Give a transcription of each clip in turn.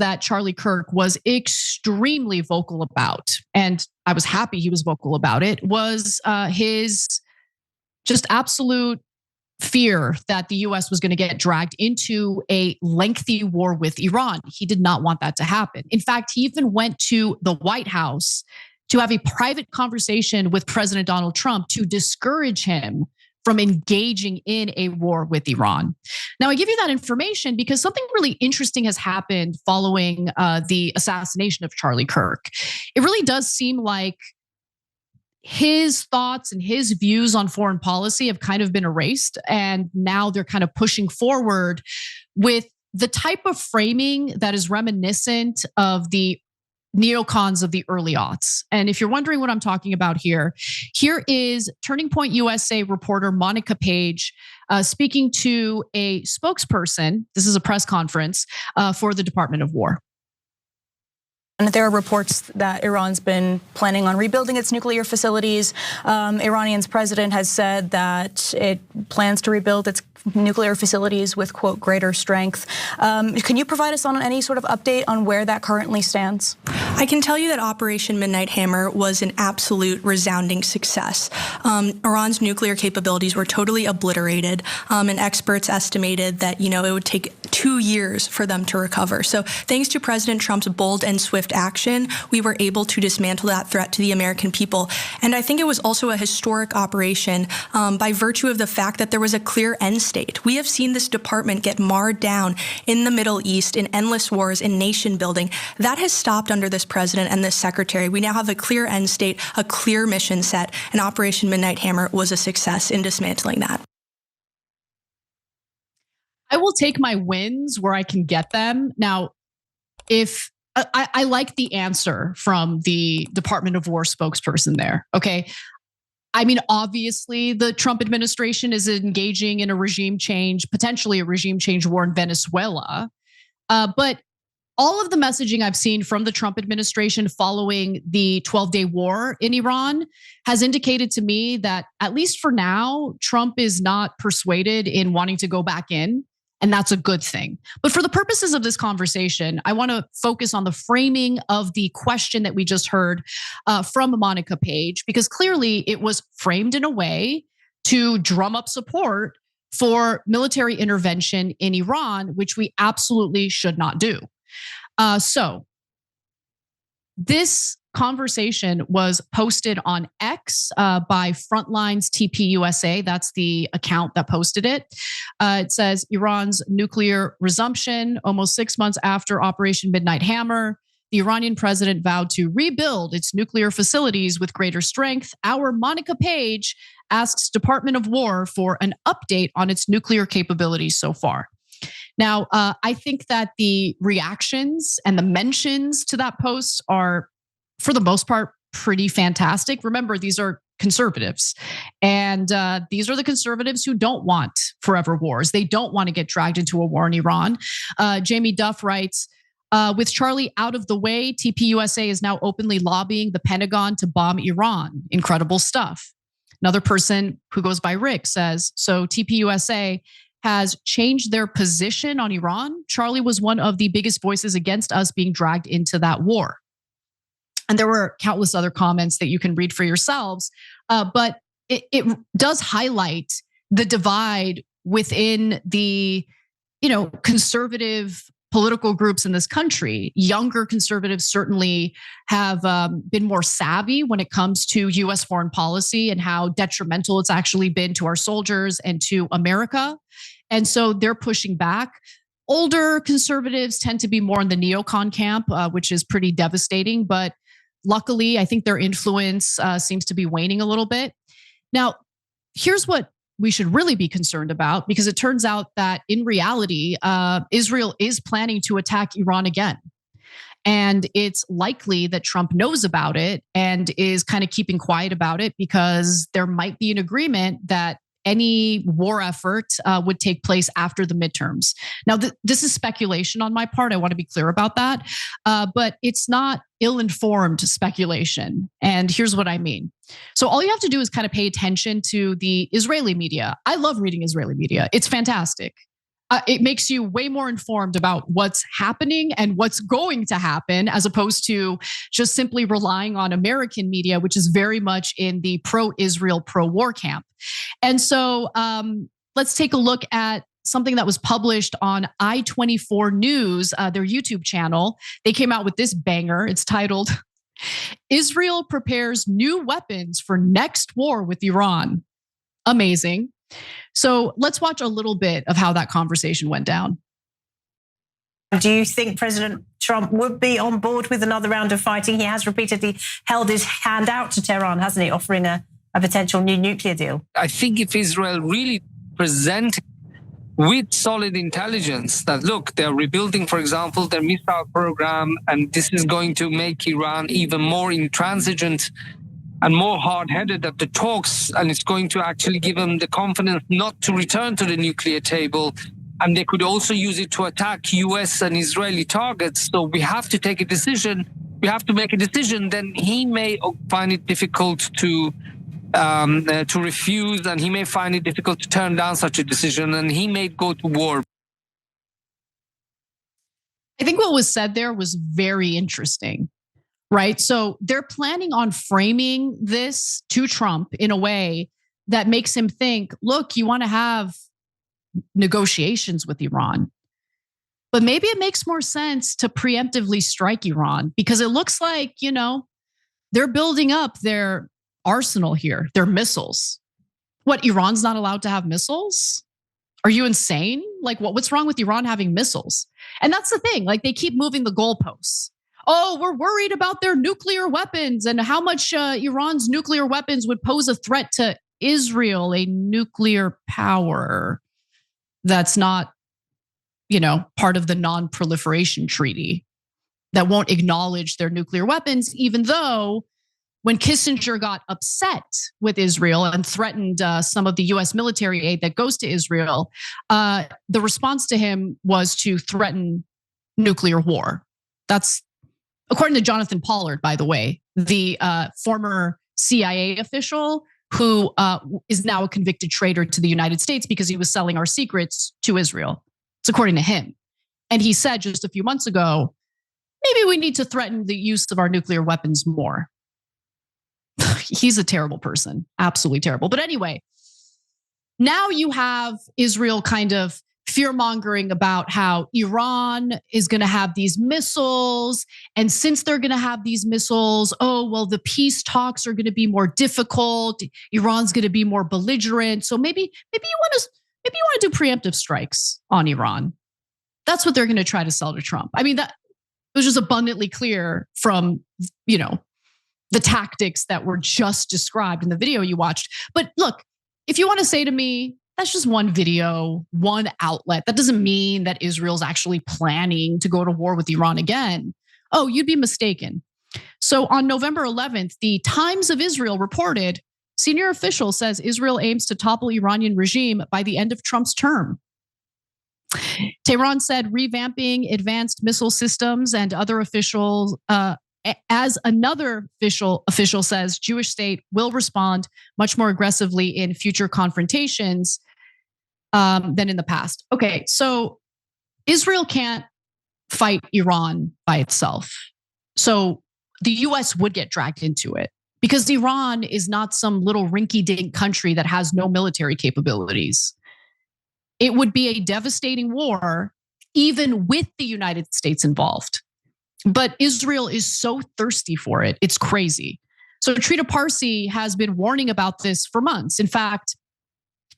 that Charlie Kirk was extremely vocal about, and I was happy he was vocal about it, was his just absolute fear that the US was going to get dragged into a lengthy war with Iran. He did not want that to happen. In fact, he even went to the White House to have a private conversation with President Donald Trump to discourage him from engaging in a war with Iran. Now, I give you that information because something really interesting has happened following the assassination of Charlie Kirk. It really does seem like his thoughts and his views on foreign policy have kind of been erased. And now they're kind of pushing forward with the type of framing that is reminiscent of the neocons of the early aughts. And if you're wondering what I'm talking about here is Turning Point USA reporter Monica Page speaking to a spokesperson. This is a press conference for the Department of War. There are reports that Iran's been planning on rebuilding its nuclear facilities. Iranian's president has said that it plans to rebuild its nuclear facilities with, quote, greater strength. Can you provide us on any sort of update on where that currently stands? I can tell you that Operation Midnight Hammer was an absolute resounding success. Iran's nuclear capabilities were totally obliterated, and experts estimated that, it would take 2 years for them to recover. So thanks to President Trump's bold and swift action, we were able to dismantle that threat to the American people. And I think it was also a historic operation by virtue of the fact that there was a clear end state. We have seen this department get marred down in the Middle East in endless wars, in nation building. That has stopped under this president and this secretary. We now have a clear end state, a clear mission set, and Operation Midnight Hammer was a success in dismantling that. I will take my wins where I can get them. Now, if I like the answer from the Department of War spokesperson there, okay? I mean, obviously, the Trump administration is engaging in a regime change, potentially a regime change war in Venezuela. But all of the messaging I've seen from the Trump administration following the 12-day war in Iran has indicated to me that, at least for now, Trump is not persuaded in wanting to go back in. And that's a good thing. But for the purposes of this conversation, I want to focus on the framing of the question that we just heard from Monica Page, because clearly it was framed in a way to drum up support for military intervention in Iran, which we absolutely should not do. So this conversation was posted on X by Frontline's TPUSA. That's the account that posted it. It says Iran's nuclear resumption almost 6 months after Operation Midnight Hammer. The Iranian president vowed to rebuild its nuclear facilities with greater strength. Our Monica Page asks Department of War for an update on its nuclear capabilities so far. Now, I think that the reactions and the mentions to that post are, for the most part, pretty fantastic. Remember, these are conservatives. And these are the conservatives who don't want forever wars. They don't want to get dragged into a war in Iran. Jamie Duff writes, with Charlie out of the way, TPUSA is now openly lobbying the Pentagon to bomb Iran. Incredible stuff. Another person who goes by Rick says, so TPUSA has changed their position on Iran. Charlie was one of the biggest voices against us being dragged into that war. And there were countless other comments that you can read for yourselves. But it does highlight the divide within the, conservative political groups in this country. Younger conservatives certainly have been more savvy when it comes to US foreign policy and how detrimental it's actually been to our soldiers and to America. And so they're pushing back. Older conservatives tend to be more in the neocon camp, which is pretty devastating. But luckily, I think their influence seems to be waning a little bit. Now, here's what we should really be concerned about, because it turns out that in reality, Israel is planning to attack Iran again. And it's likely that Trump knows about it and is kind of keeping quiet about it because there might be an agreement that any war effort would take place after the midterms. Now, this is speculation on my part. I want to be clear about that. But it's not ill-informed speculation. And here's what I mean. So all you have to do is kind of pay attention to the Israeli media. I love reading Israeli media. It's fantastic. it makes you way more informed about what's happening and what's going to happen, as opposed to just simply relying on American media, which is very much in the pro-Israel, pro-war camp. And so let's take a look at something that was published on I-24 News, their YouTube channel. They came out with this banger. It's titled, "Israel Prepares New Weapons for Next War with Iran." Amazing. So let's watch a little bit of how that conversation went down. Do you think President Trump would be on board with another round of fighting? He has repeatedly held his hand out to Tehran, hasn't he, offering a potential new nuclear deal? I think if Israel really present with solid intelligence that, look, they're rebuilding, for example, their missile program, and this is going to make Iran even more intransigent and more hard-headed at the talks, and it's going to actually give them the confidence not to return to the nuclear table. And they could also use it to attack US and Israeli targets. So we have to take a decision. We have to make a decision. Then he may find it difficult to refuse, and he may find it difficult to turn down such a decision, and he may go to war. I think what was said there was very interesting. Right? So they're planning on framing this to Trump in a way that makes him think, look, you want to have negotiations with Iran, but maybe it makes more sense to preemptively strike Iran, because it looks like, they're building up their arsenal here, their missiles. What, Iran's not allowed to have missiles? Are you insane? Like, what's wrong with Iran having missiles? And that's the thing, like, they keep moving the goalposts. Oh, we're worried about their nuclear weapons and how much Iran's nuclear weapons would pose a threat to Israel, a nuclear power that's not, part of the non-proliferation treaty, that won't acknowledge their nuclear weapons, even though when Kissinger got upset with Israel and threatened some of the US military aid that goes to Israel, the response to him was to threaten nuclear war. That's according to Jonathan Pollard, by the way, the former CIA official who is now a convicted traitor to the United States because he was selling our secrets to Israel. It's according to him. And he said just a few months ago, maybe we need to threaten the use of our nuclear weapons more. He's a terrible person, absolutely terrible. But anyway, now you have Israel kind of fear-mongering about how Iran is going to have these missiles. And since they're going to have these missiles, the peace talks are going to be more difficult. Iran's going to be more belligerent. So maybe you want to do preemptive strikes on Iran. That's what they're going to try to sell to Trump. I mean, that it was just abundantly clear from, the tactics that were just described in the video you watched. But look, if you want to say to me, that's just one video, one outlet, that doesn't mean that Israel's actually planning to go to war with Iran again. Oh, you'd be mistaken. So on November 11th, the Times of Israel reported, senior official says Israel aims to topple Iranian regime by the end of Trump's term. Tehran said revamping advanced missile systems, and other officials, as another official says, Jewish state will respond much more aggressively in future confrontations than in the past. Okay, so Israel can't fight Iran by itself. So the US would get dragged into it because Iran is not some little rinky-dink country that has no military capabilities. It would be a devastating war, even with the United States involved. But Israel is so thirsty for it. It's crazy. So Trita Parsi has been warning about this for months. In fact,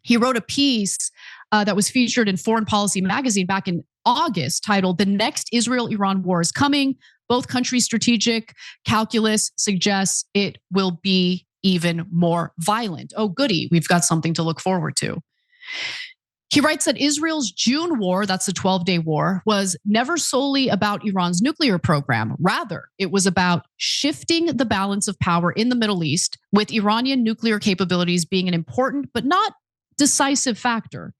he wrote a piece that was featured in Foreign Policy magazine back in August titled, "The Next Israel-Iran War is Coming. Both countries' strategic calculus suggests it will be even more violent." Oh, goody. We've got something to look forward to. He writes that Israel's June war, that's the 12-day war, was never solely about Iran's nuclear program. Rather, it was about shifting the balance of power in the Middle East, with Iranian nuclear capabilities being an important but not decisive factor.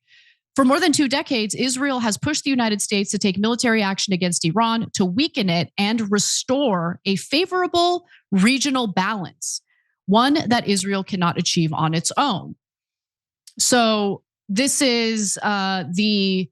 For more than 2 decades, Israel has pushed the United States to take military action against Iran to weaken it and restore a favorable regional balance, one that Israel cannot achieve on its own. So this is the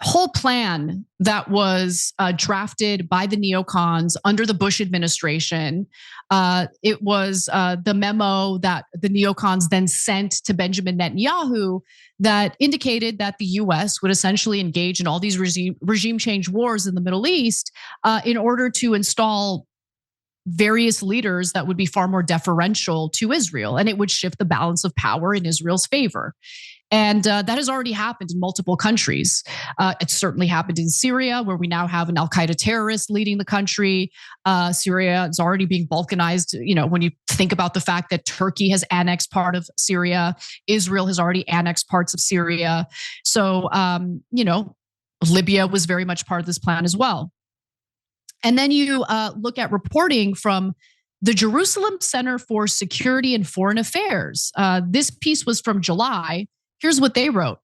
whole plan that was drafted by the neocons under the Bush administration. It was the memo that the neocons then sent to Benjamin Netanyahu that indicated that the US would essentially engage in all these regime change wars in the Middle East in order to install various leaders that would be far more deferential to Israel, and it would shift the balance of power in Israel's favor. And that has already happened in multiple countries. It certainly happened in Syria, where we now have an al-Qaeda terrorist leading the country. Syria is already being balkanized. You know, when you think about the fact that Turkey has annexed part of Syria, Israel has already annexed parts of Syria. So, you know, Libya was very much part of this plan as well. And then you look at reporting from the Jerusalem Center for Security and Foreign Affairs. This piece was from July. Here's what they wrote.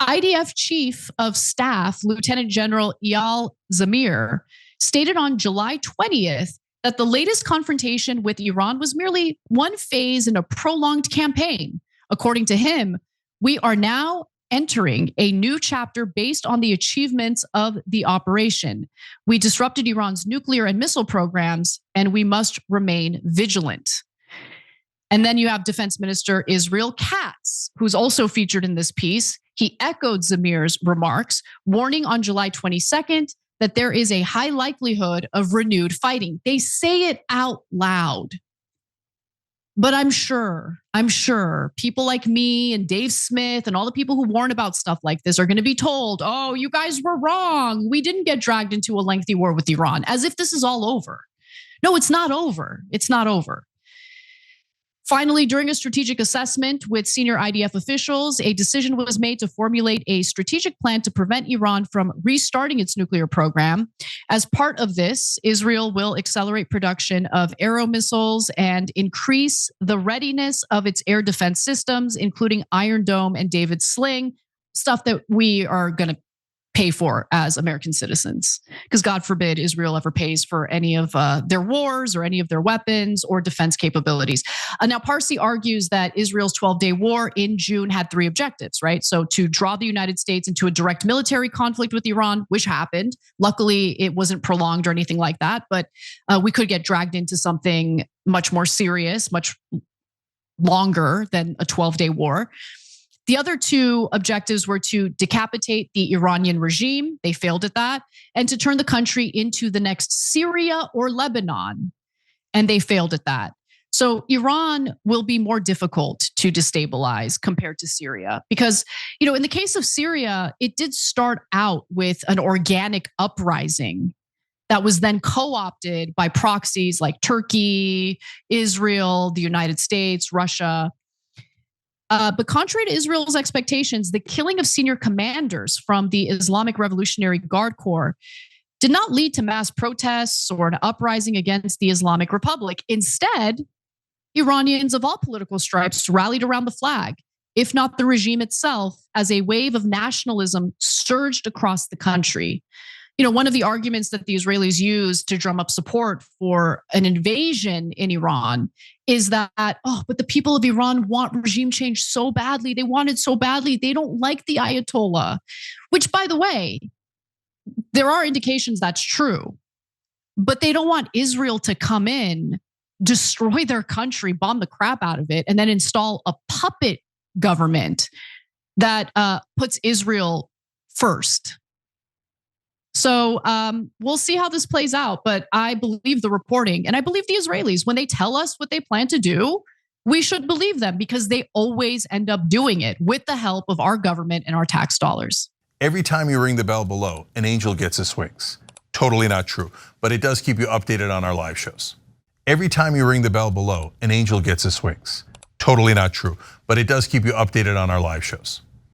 IDF Chief of Staff, Lieutenant General Eyal Zamir, stated on July 20th that the latest confrontation with Iran was merely one phase in a prolonged campaign. According to him, we are now entering a new chapter based on the achievements of the operation. We disrupted Iran's nuclear and missile programs, and we must remain vigilant. And then you have Defense Minister Israel Katz, who's also featured in this piece. He echoed Zamir's remarks, warning on July 22nd that there is a high likelihood of renewed fighting. They say it out loud. But I'm sure people like me and Dave Smith and all the people who warn about stuff like this are going to be told, oh, you guys were wrong. We didn't get dragged into a lengthy war with Iran, as if this is all over. No, it's not over. It's not over. Finally, during a strategic assessment with senior IDF officials, a decision was made to formulate a strategic plan to prevent Iran from restarting its nuclear program. As part of this, Israel will accelerate production of Arrow missiles and increase the readiness of its air defense systems, including Iron Dome and David's Sling, stuff that we are going to pay for as American citizens, because God forbid Israel ever pays for any of their wars or any of their weapons or defense capabilities. Now, Parsi argues that Israel's 12-day war in June had three objectives, right? So to draw the United States into a direct military conflict with Iran, which happened. Luckily, it wasn't prolonged or anything like that, but we could get dragged into something much more serious, much longer than a 12-day war. The other two objectives were to decapitate the Iranian regime. They failed at that. And to turn the country into the next Syria or Lebanon. And they failed at that. So Iran will be more difficult to destabilize compared to Syria. Because, you know, in the case of Syria, it did start out with an organic uprising that was then co-opted by proxies like Turkey, Israel, the United States, Russia. But contrary to Israel's expectations, the killing of senior commanders from the Islamic Revolutionary Guard Corps did not lead to mass protests or an uprising against the Islamic Republic. Instead, Iranians of all political stripes rallied around the flag, if not the regime itself, as a wave of nationalism surged across the country. You know, one of the arguments that the Israelis use to drum up support for an invasion in Iran is that, oh, but the people of Iran want regime change so badly. They want it so badly. They don't like the Ayatollah, which, by the way, there are indications that's true. But they don't want Israel to come in, destroy their country, bomb the crap out of it, and then install a puppet government that puts Israel first. So we'll see how this plays out, but I believe the reporting and I believe the Israelis. When they tell us what they plan to do, we should believe them because they always end up doing it with the help of our government and our tax dollars. Every time you ring the bell below, an angel gets his wings. Totally not true, but it does keep you updated on our live shows. Every time you ring the bell below, an angel gets his wings. Totally not true, but it does keep you updated on our live shows.